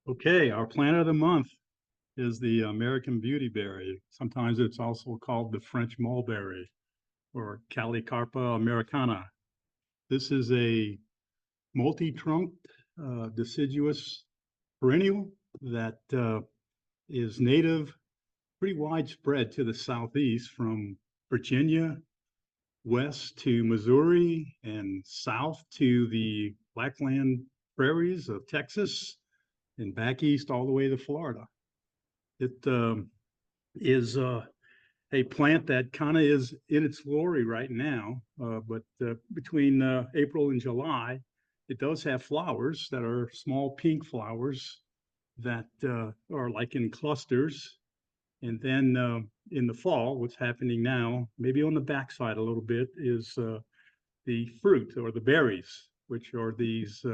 Okay, our plant of the month is the American Beautyberry. Sometimes it's also called the French mulberry or Calicarpa americana. This is a multi-trunked deciduous perennial that is native, pretty widespread to the southeast from Virginia west to Missouri and south to the Blackland prairies of Texas and back east all the way to Florida. It is a plant that kind of is in its glory right now, but between April and July, it does have flowers that are small pink flowers that are like in clusters. And then in the fall, what's happening now, maybe on the backside a little bit, is the fruit or the berries, which are these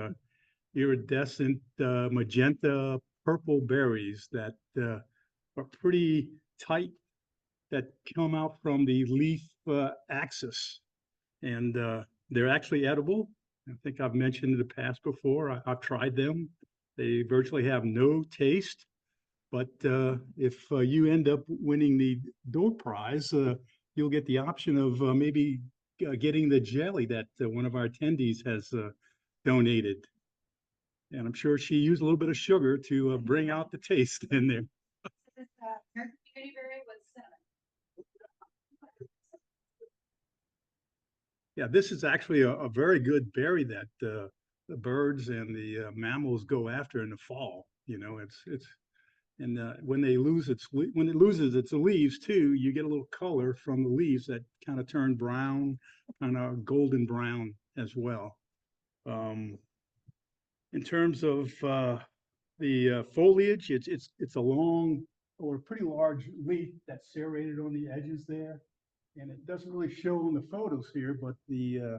iridescent magenta purple berries that are pretty tight, that come out from the leaf axis. And they're actually edible. I think I've mentioned in the past before, I've tried them. They virtually have no taste. But if you end up winning the door prize, you'll get the option of maybe getting the jelly that one of our attendees has donated. And I'm sure she used a little bit of sugar to bring out the taste in there. This is American Beautyberry with cinnamon. Yeah, this is actually a very good berry that the birds and the mammals go after in the fall. You know, it's and when it loses its leaves too, you get a little color from the leaves that kind of turn brown, kind of golden brown as well. In terms of the foliage, it's a long or pretty large leaf that's serrated on the edges there, and it doesn't really show on the photos here, but the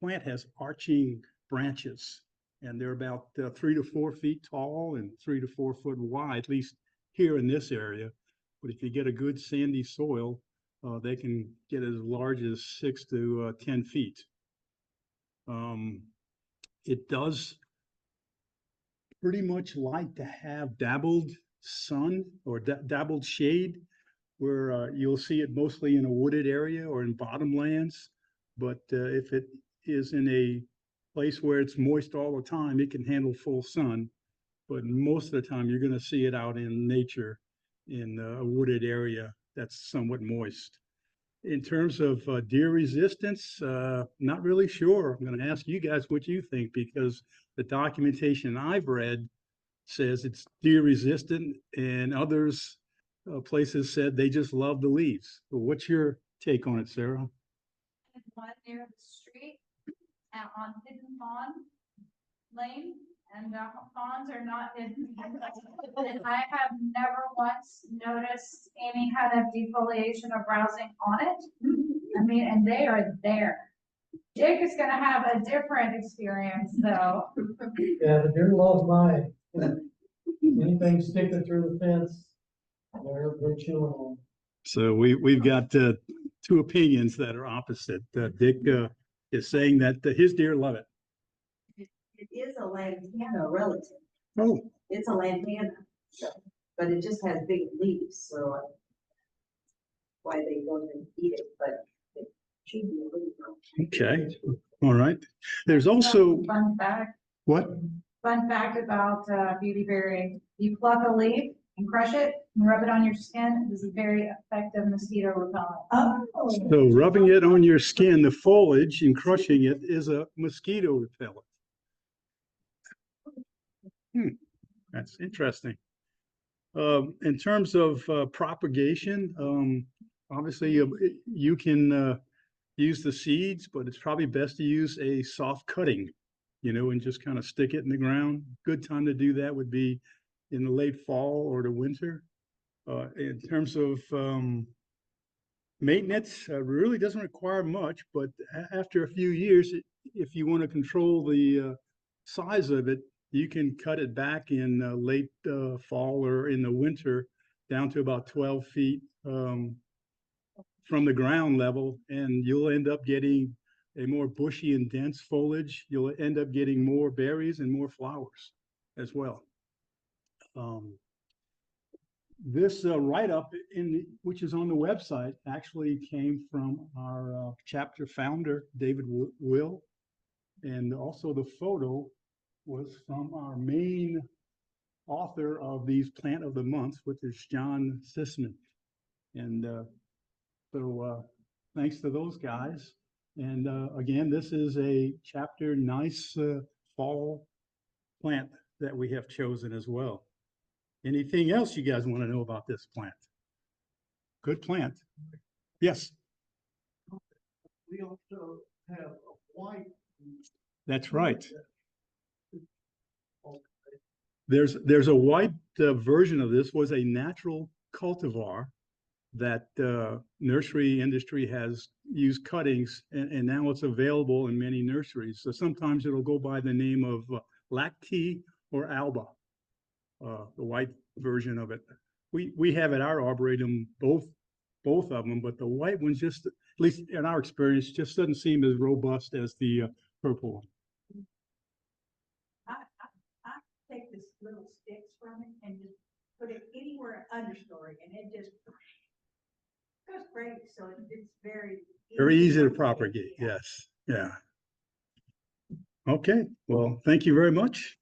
plant has arching branches, and they're about 3 to 4 feet tall and 3 to 4 foot wide, at least here in this area. But if you get a good sandy soil, they can get as large as 6 to 10 feet. It does pretty much like to have dabbled sun or dabbled shade, where you'll see it mostly in a wooded area or in bottomlands. But if it is in a place where it's moist all the time, it can handle full sun. But most of the time, you're going to see it out in nature in a wooded area that's somewhat moist. In terms of deer resistance, not really sure. I'm going to ask you guys what you think, because the documentation I've read says it's deer resistant, and others places said they just love the leaves. So what's your take on it, Sarah? And one near the street on Hidden Pond Lane, and the ponds are not hidden. And I have never once noticed any kind of defoliation or browsing on it. I mean, and they are there. Dick is gonna have a different experience though. Yeah, the deer loves mine. Anything sticking through the fence, they're chewing on. So we've got two opinions that are opposite. Dick is saying that his deer love it. It is a lantana relative. Oh, It's a lantana, so, but it just has big leaves, so why they don't eat it, but it should be a leaf. okay. All right. There's also Fun fact. what? Fun fact about beautyberry: you pluck a leaf and crush it and rub it on your skin. This is very effective mosquito repellent. Oh. So rubbing it on your skin, the foliage, and crushing it is a mosquito repellent. That's interesting. In terms of propagation, obviously you can use the seeds, but it's probably best to use a soft cutting, you know, and just kind of stick it in the ground. Good time to do that would be in the late fall or the winter. In terms of maintenance, really doesn't require much, but after a few years, if you want to control the size of it, you can cut it back in late fall or in the winter down to about 12 feet from the ground level, and you'll end up getting a more bushy and dense foliage. You'll end up getting more berries and more flowers as well. This write-up which is on the website actually came from our chapter founder, David Will. And also the photo was from our main author of these Plant of the Month, which is John Sisman. And so thanks to those guys. And again, this is a chapter nice fall plant that we have chosen as well. Anything else you guys want to know about this plant? Good plant. Yes. We also have a white. That's right. There's a white version of this, was a natural cultivar that nursery industry has used cuttings, and now it's available in many nurseries. So sometimes it'll go by the name of Lacti or Alba, the white version of it. We have at our arboretum both of them, but the white one, just at least in our experience, just doesn't seem as robust as the purple one. I take this little sticks from it and just put it anywhere understory, and it just goes great. So it's very Easy to propagate. Yes. Yeah. Okay. Well, thank you very much.